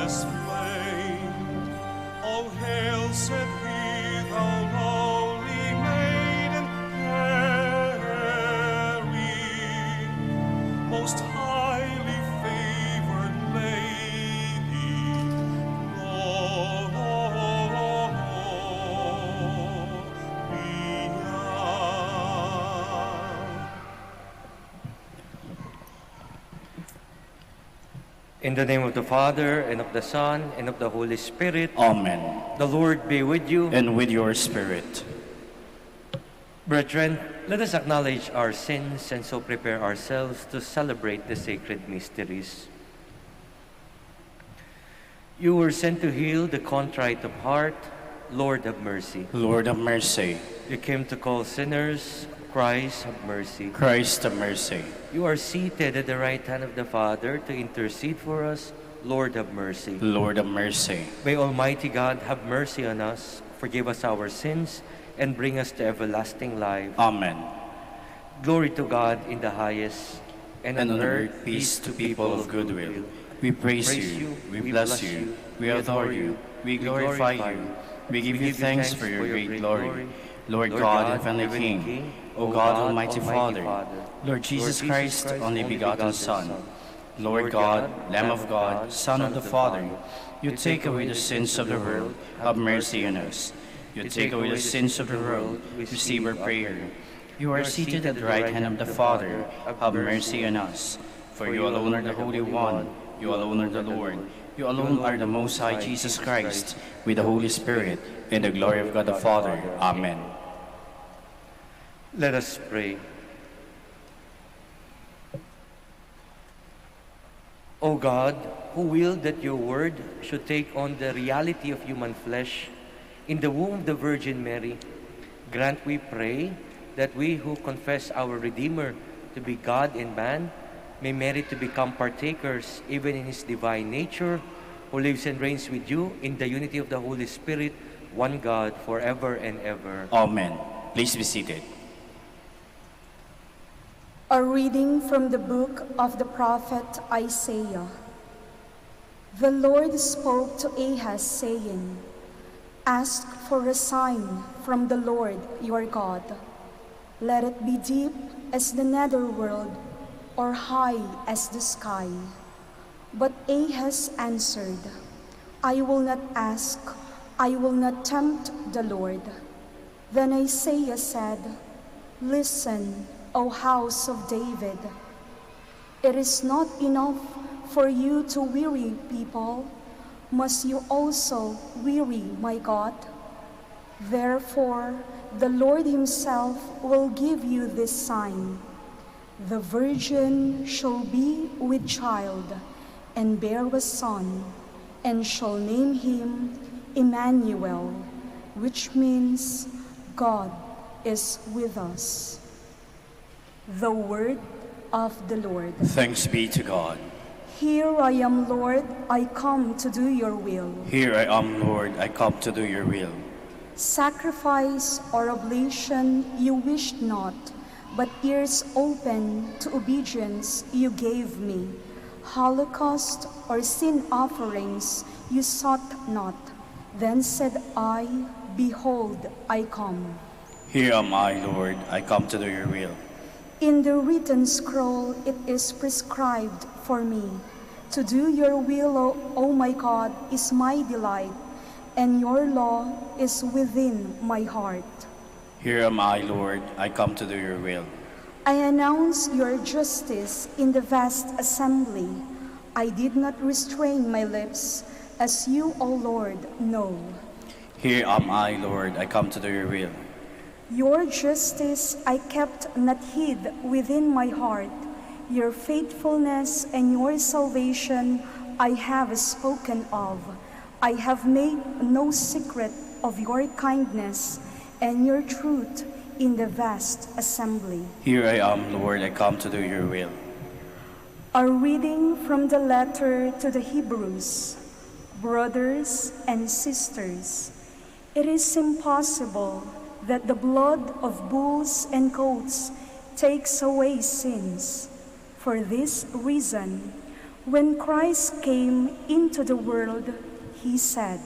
goddess flamed. All hail, said he, thou lowly maiden, Mary, most highly favored lady, In the name of the Father, and of the Son, and of the Holy Spirit. Amen. The Lord be with you. And with your spirit. Brethren, let us acknowledge our sins and so prepare ourselves to celebrate the sacred mysteries. You were sent to heal the contrite of heart. Lord, have mercy. Lord, have mercy. You came to call sinners. Christ, have mercy. Christ, have mercy. You are seated at the right hand of the Father to intercede for us. Lord, have mercy. Lord, have mercy. May Almighty God have mercy on us, forgive us our sins, and bring us to everlasting life. Amen. Glory to God in the highest, And on earth peace to people of good will. We praise you, we bless you, we adore you, we glorify you, we give you thanks for your great glory. Lord God, Heavenly King, O God, Almighty Father, Lord Jesus Christ, only begotten Son, Lord God, Lamb of God, Son of the Father, you take away the sins of the world, have mercy on us. You take away the sins of the world, receive our prayer. You are seated at the right hand of the Father, have mercy on us. For you alone are the Holy One, you alone are the Lord, you alone are the Most High Jesus Christ, with the Holy Spirit, in the glory of God the Father. Amen. Let us pray. O God, who willed that your word should take on the reality of human flesh in the womb of the Virgin Mary, grant, we pray, that we who confess our Redeemer to be God and man may merit to become partakers even in his divine nature, who lives and reigns with you in the unity of the Holy Spirit, one God, forever and ever. Amen. Please be seated. A reading from the book of the prophet Isaiah. The Lord spoke to Ahaz, saying, Ask for a sign from the Lord your God. Let it be deep as the netherworld, or high as the sky. But Ahaz answered, I will not ask, I will not tempt the Lord. Then Isaiah said, Listen, O house of David. It is not enough for you to weary people. Must you also weary my God? Therefore, the Lord himself will give you this sign. The virgin shall be with child and bear a son, and shall name him Emmanuel, which means God is with us. The word of the Lord. Thanks be to God. Here I am, Lord, I come to do your will. Here I am, Lord, I come to do your will. Sacrifice or oblation you wished not, but ears open to obedience you gave me. Holocaust or sin offerings you sought not. Then said I, Behold, I come. Here am I, Lord, I come to do your will. In the written scroll it is prescribed for me. To do your will, O my God, is my delight, and your law is within my heart. Here am I, Lord, I come to do your will. I announce your justice in the vast assembly. I did not restrain my lips, as you, O Lord, know. Here am I, Lord, I come to do your will. Your justice I kept not hid within my heart. Your faithfulness and your salvation I have spoken of. I have made no secret of your kindness and your truth in the vast assembly. Here I am, Lord, I come to do your will. A reading from the letter to the Hebrews. Brothers and sisters, it is impossible that the blood of bulls and goats takes away sins. For this reason, When Christ came into the world, he said,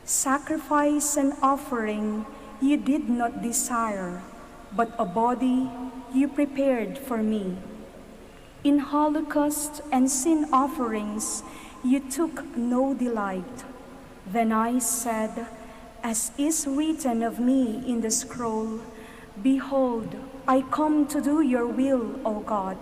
"Sacrifice and offering you did not desire, but a body you prepared for me. In holocaust and sin offerings you took no delight. Then I said, as is written of me in the scroll, Behold, I come to do your will, O God."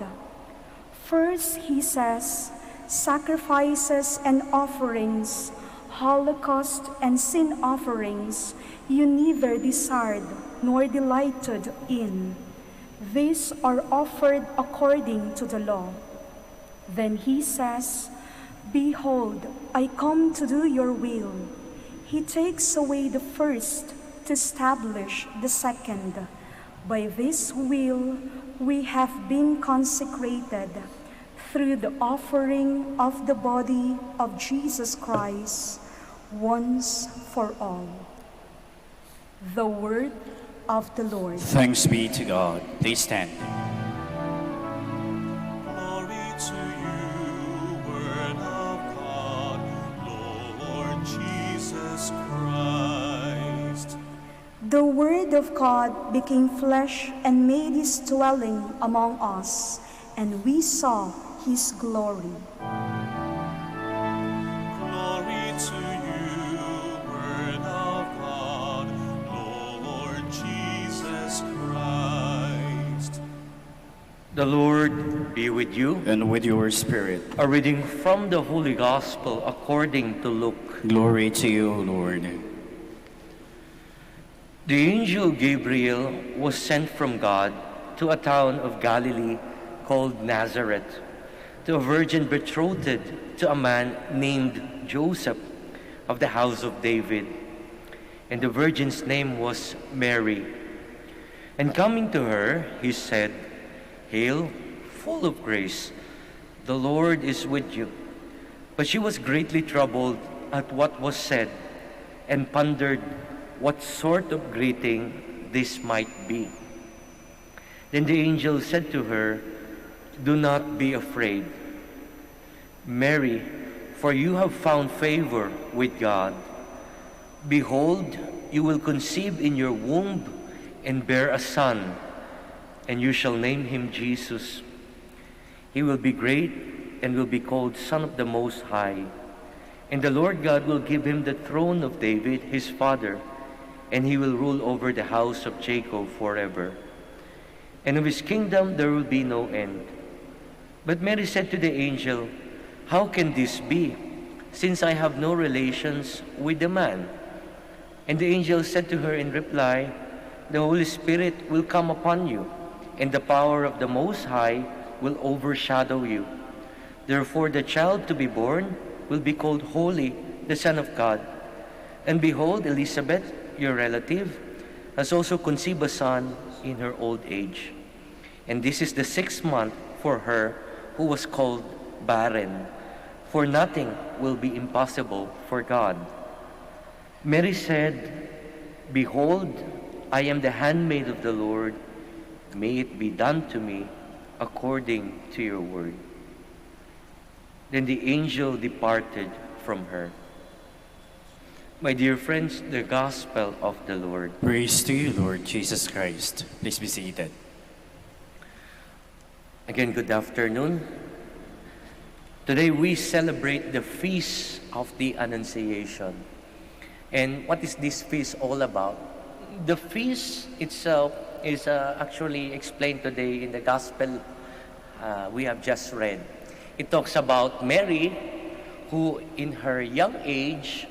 First, he says, sacrifices and offerings, holocaust and sin offerings, you neither desired nor delighted in. These are offered according to the law. Then he says, "Behold, I come to do your will." He takes away the first to establish the second. By this will we have been consecrated through the offering of the body of Jesus Christ once for all. The word of the Lord. Thanks be to God. Please stand. Glory to you, Word of God, Lord Jesus Christ. The Word of God became flesh and made his dwelling among us, and we saw his glory. Glory to you, Word of God, Lord Jesus Christ. The Lord be with you. And with your spirit. A reading from the Holy Gospel according to Luke. Glory to you, Lord. The angel Gabriel was sent from God to a town of Galilee called Nazareth, to a virgin betrothed to a man named Joseph of the house of David. And the virgin's name was Mary. And coming to her, he said, "Hail, full of grace, the Lord is with you." But she was greatly troubled at what was said, and pondered what sort of greeting this might be. Then the angel said to her, "Do not be afraid, Mary, for you have found favor with God. Behold, you will conceive in your womb and bear a son, and you shall name him Jesus. He will be great and will be called Son of the Most High. And the Lord God will give him the throne of David, his father, and he will rule over the house of Jacob forever. And of his kingdom there will be no end." But Mary said to the angel, "How can this be, since I have no relations with the man?" And the angel said to her in reply, "The Holy Spirit will come upon you, and the power of the Most High will overshadow you. Therefore the child to be born will be called Holy, the Son of God. And behold, Elizabeth, your relative, has also conceived a son in her old age. And this is the 6th month for her who was called barren, for nothing will be impossible for God." Mary said, "Behold, I am the handmaid of the Lord. May it be done to me according to your word." Then the angel departed from her. My dear friends, the Gospel of the Lord. Praise to you, Lord Jesus Christ. Please be seated. Again, good afternoon. Today we celebrate the Feast of the Annunciation. And what is this feast all about? The feast itself is actually explained today in the Gospel we have just read. It talks about Mary, who in her young age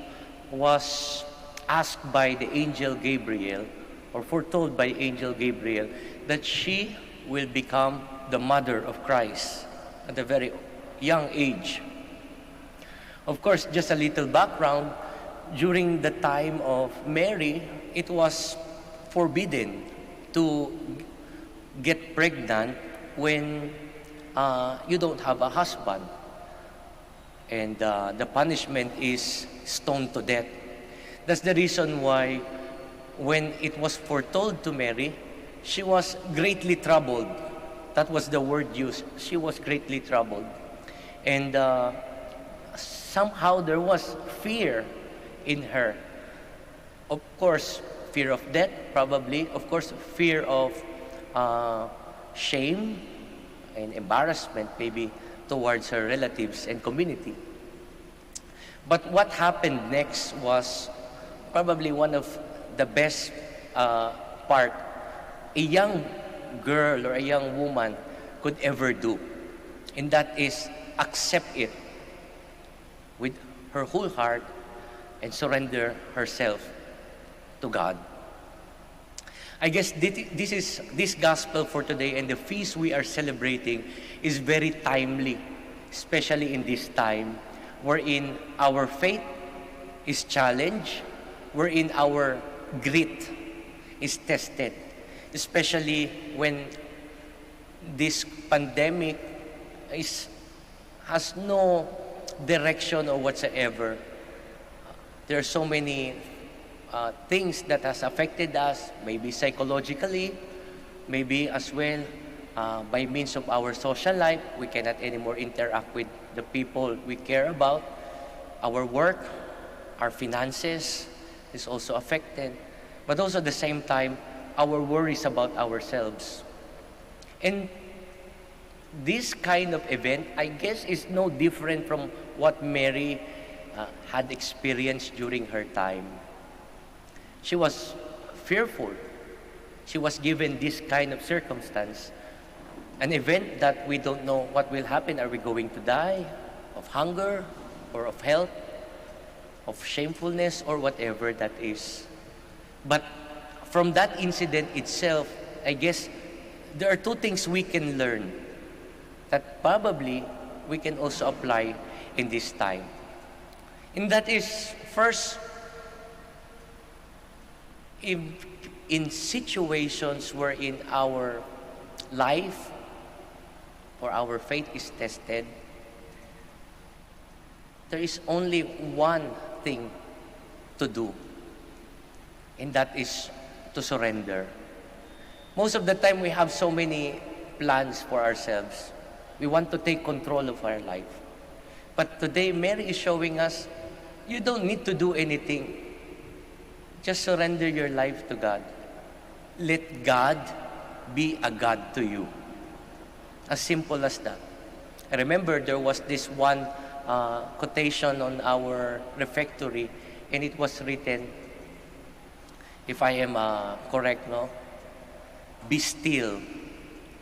was asked by the angel Gabriel, or foretold by angel Gabriel, that she will become the mother of Christ at a very young age. Of course, just a little background, during the time of Mary, it was forbidden to get pregnant when you don't have a husband. And the punishment is stoned to death. That's the reason why when it was foretold to Mary, she was greatly troubled. That was the word used. She was greatly troubled. And somehow there was fear in her. Of course, fear of death, probably. Of course, fear of shame and embarrassment, maybe, towards her relatives and community. But what happened next was probably one of the best part a young girl or a young woman could ever do. And that is accept it with her whole heart and surrender herself to God. I guess this gospel for today and the feast we are celebrating is very timely, especially in this time wherein our faith is challenged, wherein our grit is tested, especially when this pandemic has no direction or whatsoever. There are so many things that has affected us, maybe psychologically, maybe as well by means of our social life. We cannot anymore interact with the people we care about. Our work, our finances is also affected. But also at the same time, our worries about ourselves. And this kind of event, I guess, is no different from what Mary had experienced during her time. She was fearful. She was given this kind of circumstance, an event that we don't know what will happen. Are we going to die of hunger or of health, of shamefulness, or whatever that is? But from that incident itself, I guess there are two things we can learn that probably we can also apply in this time. And that is, first, in situations wherein our life or our faith is tested, there is only one thing to do, and that is to surrender. Most of the time, we have so many plans for ourselves. We want to take control of our life. But today, Mary is showing us, you don't need to do anything. Just surrender your life to God. Let God be a God to you. As simple as that. I remember there was this one quotation on our refectory, and it was written, if I am correct, no? Be still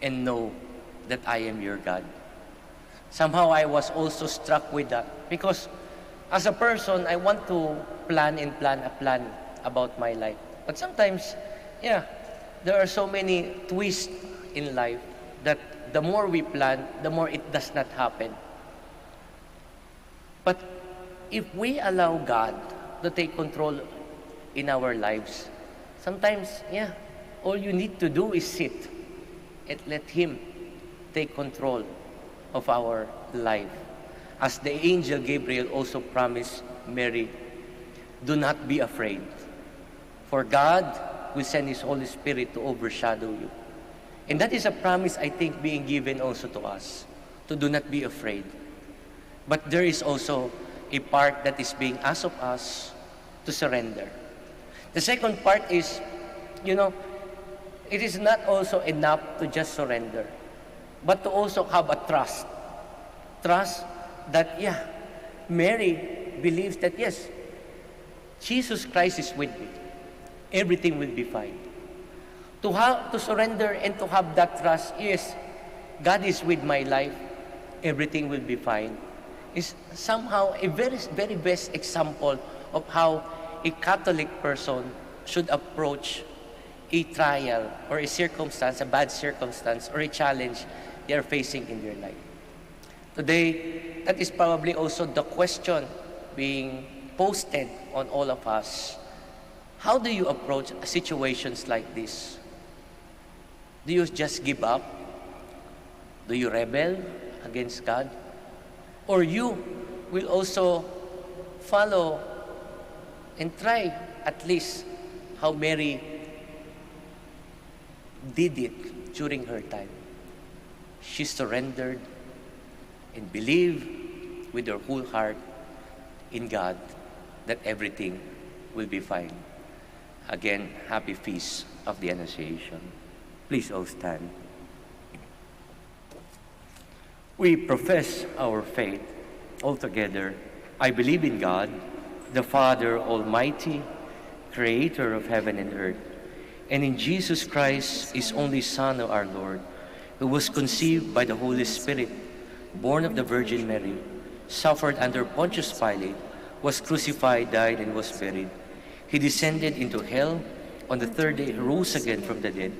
and know that I am your God. Somehow I was also struck with that because as a person, I want to plan a plan about my life. But sometimes, there are so many twists in life that the more we plan, the more it does not happen. But if we allow God to take control in our lives, sometimes, all you need to do is sit and let Him take control of our life. As the angel Gabriel also promised Mary, do not be afraid, for God will send His Holy Spirit to overshadow you. And that is a promise, I think, being given also to us, to do not be afraid. But there is also a part that is being asked of us to surrender. The second part is, it is not also enough to just surrender, but to also have a trust. Trust that, Mary believes that, yes, Jesus Christ is with me. Everything will be fine. To surrender and to have that trust, yes, God is with my life. Everything will be fine. Is somehow a very, very best example of how a Catholic person should approach a trial or a circumstance, a bad circumstance or a challenge they are facing in their life. Today, that is probably also the question being posted on all of us. How do you approach situations like this? Do you just give up? Do you rebel against God? Or you will also follow and try at least how Mary did it during her time. She surrendered and believe with your whole heart in God that everything will be fine. Again, happy feast of the Annunciation. Please all stand. We profess our faith all together. I believe in God, the Father Almighty, creator of heaven and earth, and in Jesus Christ, his only Son, our Lord, who was conceived by the Holy Spirit, born of the Virgin Mary, suffered under Pontius Pilate, was crucified, died, and was buried. He descended into hell. On the third day, he rose again from the dead.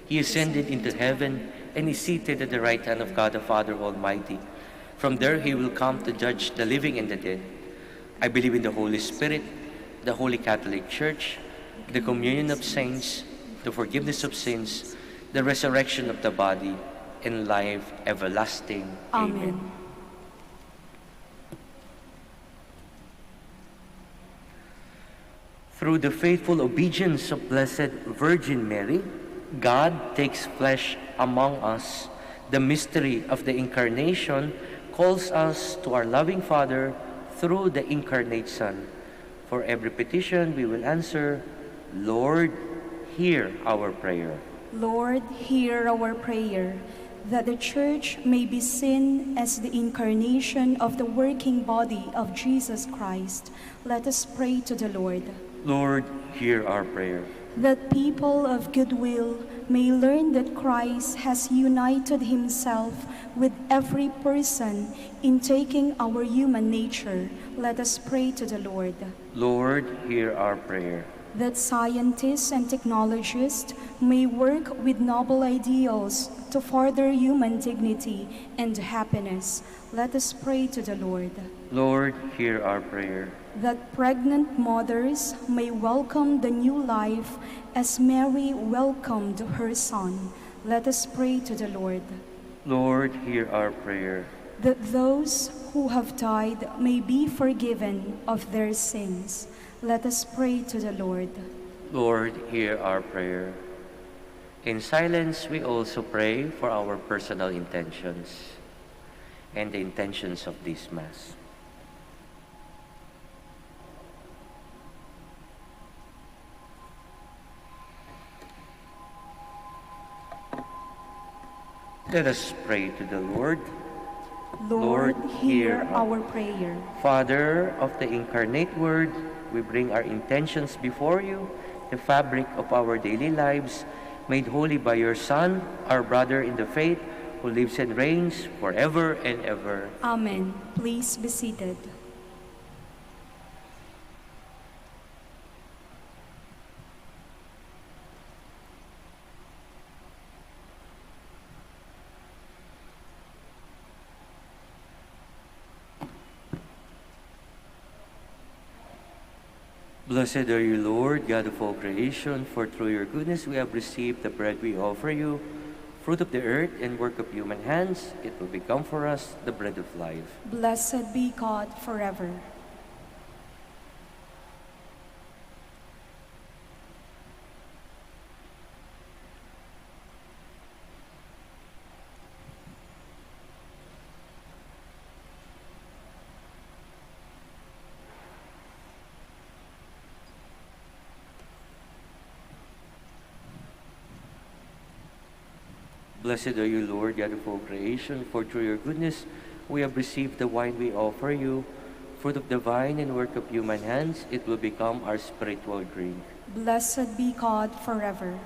He ascended into heaven and is seated at the right hand of God the Father Almighty. From there he will come to judge the living and the dead. I believe in the Holy Spirit, the Holy Catholic Church, the communion of saints, the forgiveness of sins, the resurrection of the body, and life everlasting. Amen. Through the faithful obedience of Blessed Virgin Mary, God takes flesh among us. The mystery of the Incarnation calls us to our loving Father through the incarnate Son. For every petition we will answer, Lord, hear our prayer. Lord, hear our prayer, that the Church may be seen as the incarnation of the working body of Jesus Christ. Let us pray to the Lord. Lord, hear our prayer. That people of goodwill may learn that Christ has united himself with every person in taking our human nature. Let us pray to the Lord. Lord, hear our prayer. That scientists and technologists may work with noble ideals to further human dignity and happiness. Let us pray to the Lord. Lord, hear our prayer. That pregnant mothers may welcome the new life as Mary welcomed her son. Let us pray to the Lord. Lord, hear our prayer. That those who have died may be forgiven of their sins. Let us pray to the Lord. Lord, hear our prayer. In silence, we also pray for our personal intentions and the intentions of this Mass. Let us pray to the Lord. Lord, hear our prayer. Father of the incarnate Word, we bring our intentions before you, the fabric of our daily lives, made holy by your Son, our brother in the faith, who lives and reigns forever and ever. Amen. Please be seated. Blessed are you, Lord, God of all creation, for through your goodness we have received the bread we offer you, fruit of the earth and work of human hands. It will become for us the bread of life. Blessed be God forever. Blessed are you, Lord, God of all creation, for through your goodness we have received the wine we offer you, fruit of the vine and work of human hands. It will become our spiritual drink. Blessed be God forever.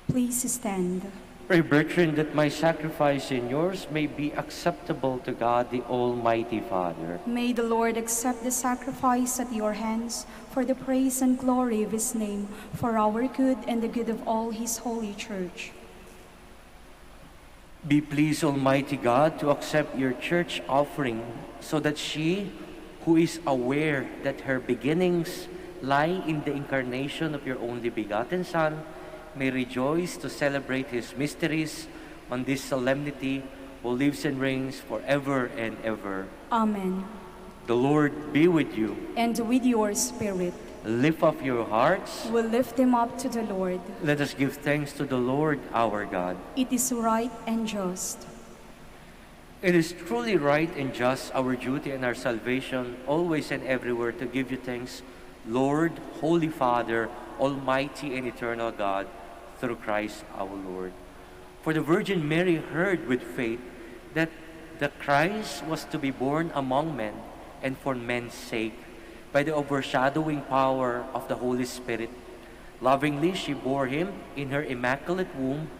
Please stand. Pray, brethren, that my sacrifice and yours may be acceptable to God, the Almighty Father. May the Lord accept the sacrifice at your hands for the praise and glory of his name, for our good and the good of all his holy church. Be pleased, Almighty God, to accept your church offering, so that she, who is aware that her beginnings lie in the incarnation of your only begotten Son, may rejoice to celebrate his mysteries on this solemnity, who lives and reigns forever and ever. Amen. The Lord be with you. And with your spirit, Lift up your hearts. we lift them up to the Lord. Let us give thanks to the Lord our God. It is right and just. It is truly right and just, our duty and our salvation, always and everywhere, to give you thanks, Lord, Holy Father, Almighty and eternal God, through Christ our Lord. For the Virgin Mary heard with faith that the Christ was to be born among men, and for men's sake, by the overshadowing power of the Holy Spirit, lovingly she bore him in her immaculate womb,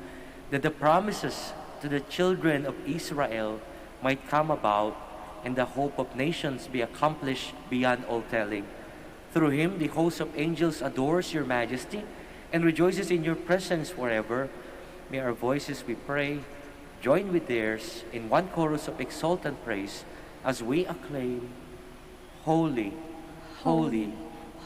that the promises to the children of Israel might come about, and the hope of nations be accomplished beyond all telling. Through him, the host of angels adores your majesty and rejoices in your presence forever. May our voices, we pray, join with theirs in one chorus of exultant praise as we acclaim, Holy, Holy,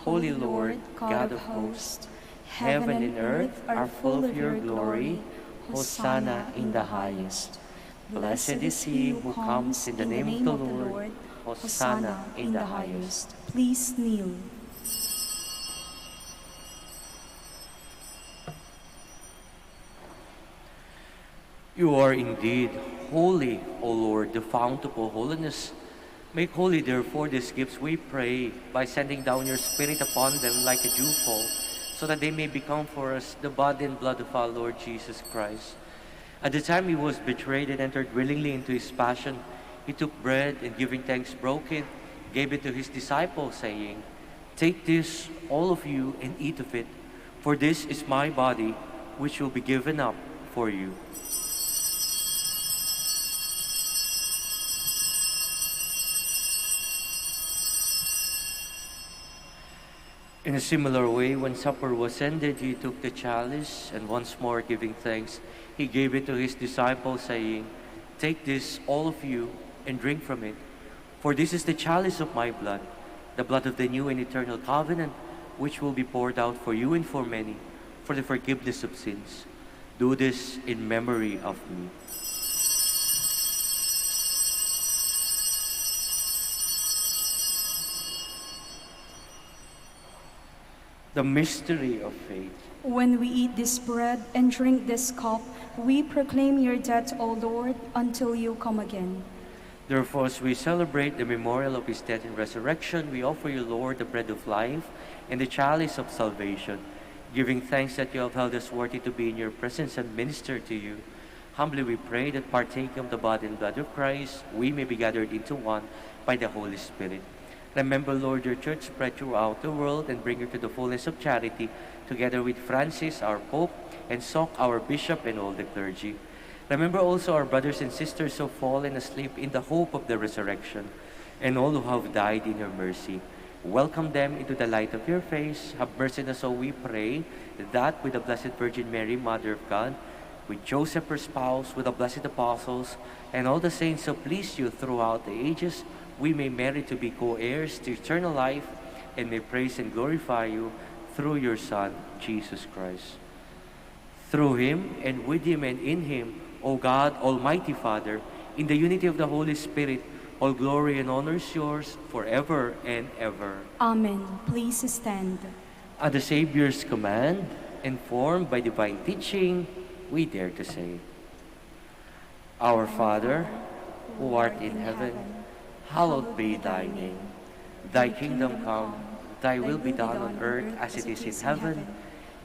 Holy Lord, God of hosts, heaven and earth are full of your glory. Hosanna in the highest. Blessed is he who comes in the name of the Lord. Hosanna in the highest. Please kneel. You are indeed holy, O Lord, the fount of all holiness. Make holy, therefore, these gifts, we pray, by sending down your Spirit upon them like a dewfall, so that they may become for us the body and blood of our Lord Jesus Christ. At the time he was betrayed and entered willingly into his passion, he took bread and, giving thanks, broke it, gave it to his disciples, saying, "Take this, all of you, and eat of it, for this is my body, which will be given up for you." In a similar way, when supper was ended, he took the chalice, and once more giving thanks, he gave it to his disciples, saying, "Take this, all of you, and drink from it. For this is the chalice of my blood, the blood of the new and eternal covenant, which will be poured out for you and for many, for the forgiveness of sins. Do this in memory of me." The mystery of faith. When we eat this bread and drink this cup, we proclaim your death, O Lord, until you come again. Therefore, as we celebrate the memorial of his death and resurrection, we offer you, Lord, the bread of life and the chalice of salvation, giving thanks that you have held us worthy to be in your presence and minister to you. Humbly we pray that, partaking of the body and blood of Christ, we may be gathered into one by the Holy Spirit. Remember, Lord, your church spread throughout the world, and bring her to the fullness of charity, together with Francis, our Pope, and Sok, our Bishop, and all the clergy. Remember also our brothers and sisters who have fallen asleep in the hope of the resurrection, and all who have died in your mercy. Welcome them into the light of your face. Have mercy on us, so we pray, that with the Blessed Virgin Mary, Mother of God, with Joseph her spouse, with the blessed apostles, and all the saints who please you throughout the ages, we may merit to be co-heirs to eternal life, and may praise and glorify you through your Son, Jesus Christ. Through him, and with him, and in him, O God, Almighty Father, in the unity of the Holy Spirit, all glory and honor is yours forever and ever. Amen. Please stand. At the Savior's command, informed by divine teaching, we dare to say, Our Father, who art in heaven, hallowed be thy name. Thy kingdom come, thy will be done on earth as it is in heaven.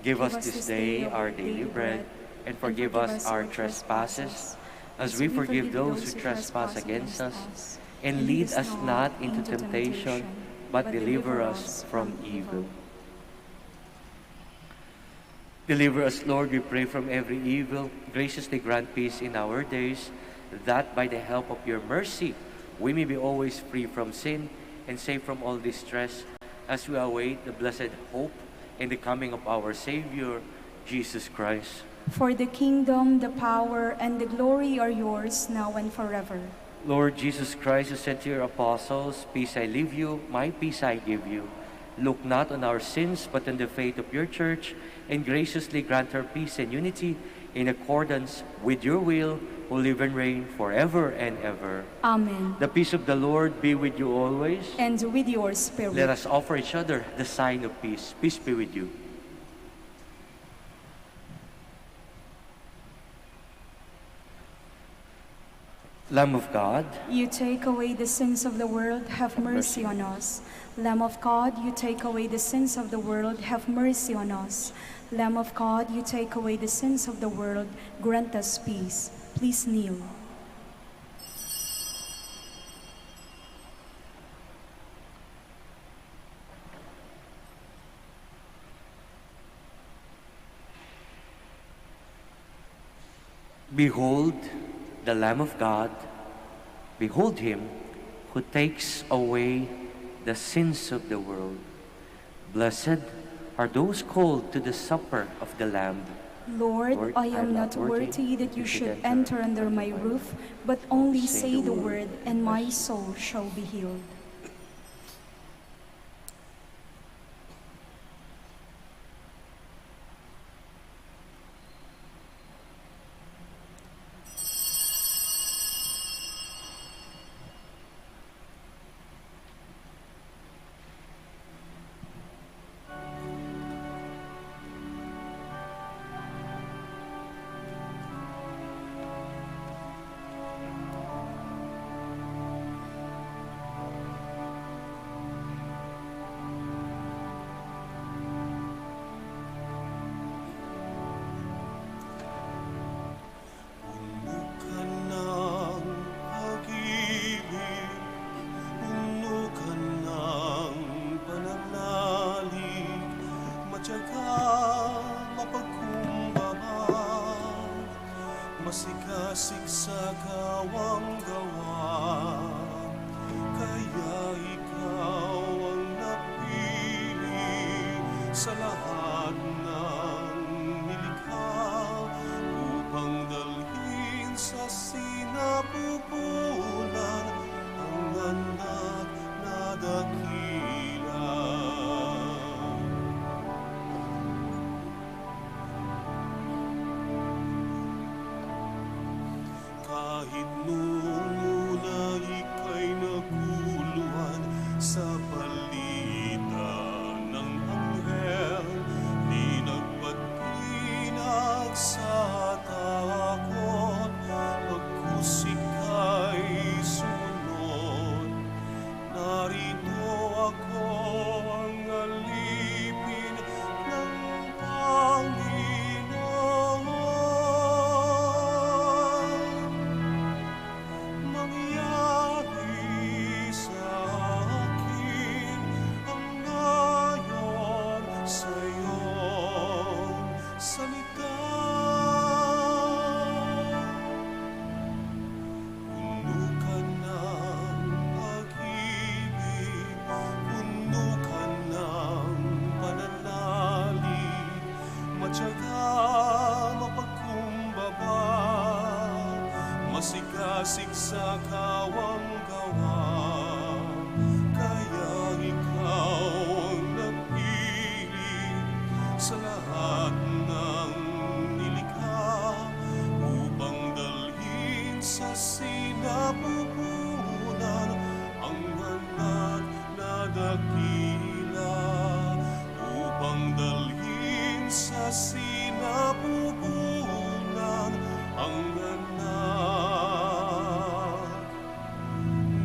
Give us this day our daily bread, and forgive us our trespasses, as we forgive those who trespass against us. And lead us not into temptation, but deliver us from evil. Deliver us, Lord, we pray, from every evil. Graciously grant peace in our days, that by the help of your mercy, we may be always free from sin and safe from all distress, as we await the blessed hope and the coming of our Savior, Jesus Christ. For the kingdom, the power, and the glory are yours, now and forever. Lord Jesus Christ, who said to your apostles, "Peace I leave you, my peace I give you," Look not on our sins, but on the faith of your church, and graciously grant her peace and unity in accordance with your will, who live and reign forever and ever. Amen. The peace of the Lord be with you always. And with your spirit. Let us offer each other the sign of peace. Peace be with you. Lamb of God, You take away the sins of the world, have mercy on us. Lamb of God, you take away the sins of the world, have mercy on us. Lamb of God, you take away the sins of the world, grant us peace. Please kneel. behold the Lamb of God, behold him who takes away the sins of the world. Blessed are those called to the supper of the Lamb. Lord, I am not worthy that you should enter under my roof, but only say the word, and my soul shall be healed. Masikasig sa kawang gawa, kaya ikaw ang napili sa lahat ng nilikha, upang dalhin sa sinapupunan ang anak na dakila. Kahit noong una ika'y naguluhan sa balita ng anghel, di nagpatinag sa takot, pagkus ika'y sumunod. Narito ako ang alipin ng Panginoon. Mangyari sa akin ang ngayon sa iyong salita. Puno ka ng pag-ibig, puno ka ng pananalig, matyaga, mapagkumbaba, masigasig sa kawang gawa, kaya ikaw ang napili sa lahat ng nilikha, upang dalhin sa sinapupunan ang anak na dakila, upang dalhin sa sinapupunan ang anak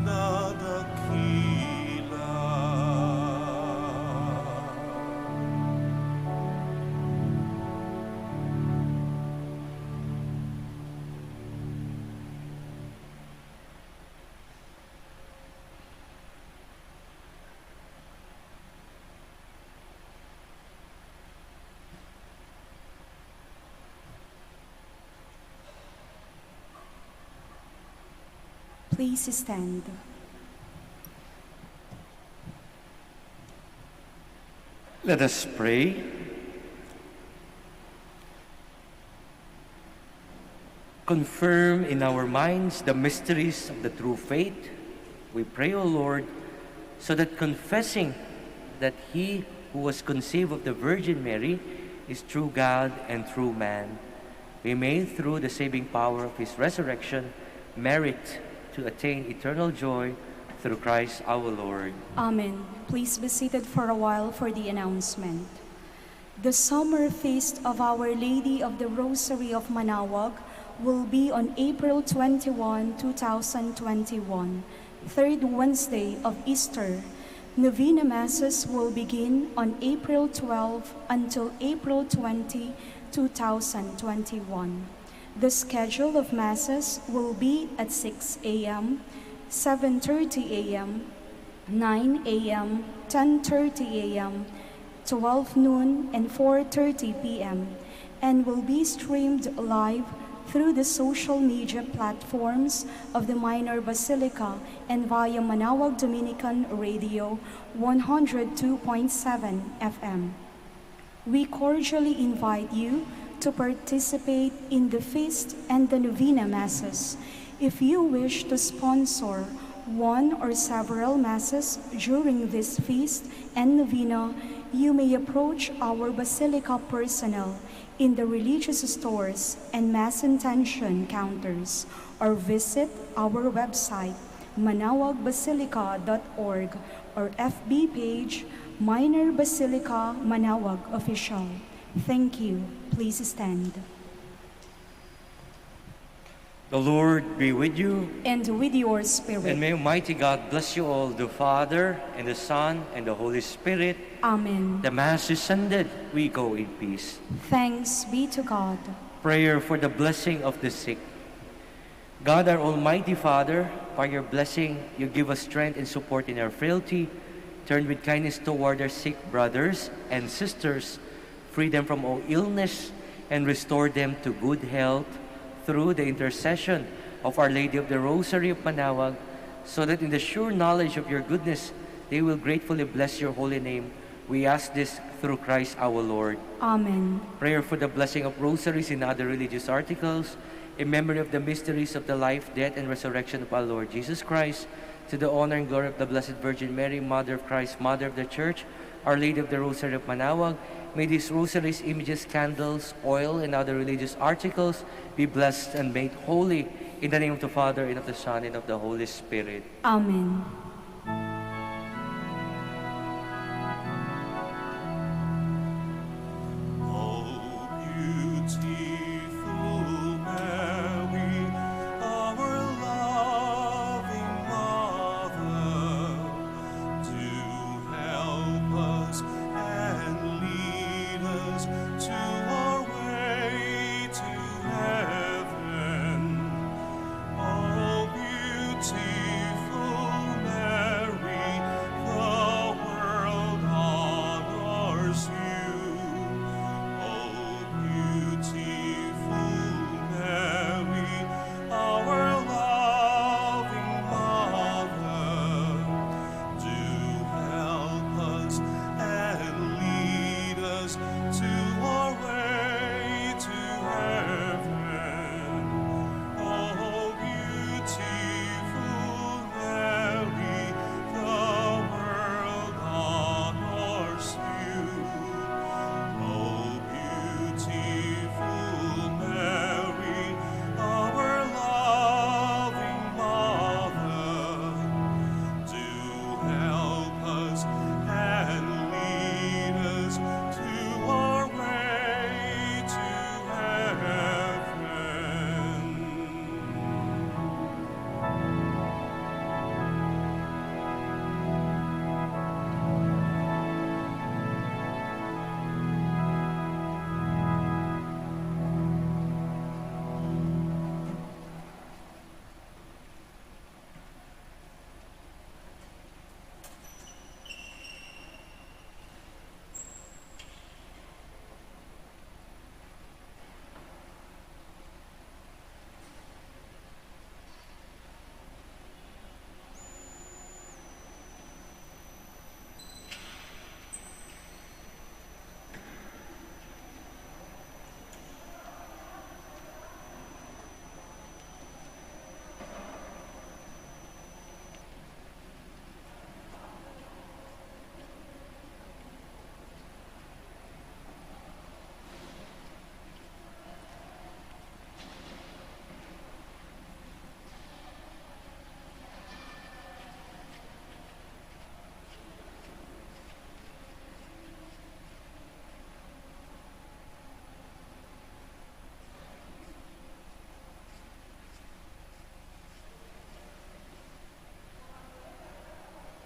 na dakila. Please stand. Let us pray. Confirm in our minds the mysteries of the true faith. We pray, O Lord, so that confessing that he who was conceived of the Virgin Mary is true God and true man, we may, through the saving power of his resurrection, merit to attain eternal joy through Christ our Lord. Amen. Please be seated for a while for the announcement. The summer feast of Our Lady of the Rosary of Manaoag will be on April 21, 2021, third Wednesday of Easter. Novena Masses will begin on April 12 until April 20, 2021. The schedule of Masses will be at 6 a.m., 7:30 a.m., 9 a.m., 10:30 a.m., 12 noon, and 4:30 p.m., and will be streamed live through the social media platforms of the Minor Basilica and via Manaoag Dominican Radio 102.7 FM. We cordially invite you to participate in the feast and the Novena Masses. If you wish to sponsor one or several Masses during this feast and Novena, you may approach our Basilica personnel in the religious stores and Mass intention counters, or visit our website, manaoagbasilica.org, or FB page, Minor Basilica Manaoag Official. Thank you. Please stand. The Lord be with you. And with your spirit. And may Almighty God bless you all, the Father, and the Son, and the Holy Spirit. Amen. The Mass is ended. We go in peace. Thanks be to God. Prayer for the blessing of the sick. God, our Almighty Father, by your blessing, you give us strength and support in our frailty. Turn with kindness toward our sick brothers and sisters. Free them from all illness and restore them to good health through the intercession of Our Lady of the Rosary of Manaoag, so that in the sure knowledge of your goodness, they will gratefully bless your holy name. We ask this through Christ our Lord. Amen. Prayer for the blessing of rosaries and other religious articles, in memory of the mysteries of the life, death, and resurrection of our Lord Jesus Christ, to the honor and glory of the Blessed Virgin Mary, Mother of Christ, Mother of the Church, Our Lady of the Rosary of Manaoag. May these rosaries, images, candles, oil, and other religious articles be blessed and made holy in the name of the Father, and of the Son, and of the Holy Spirit. Amen.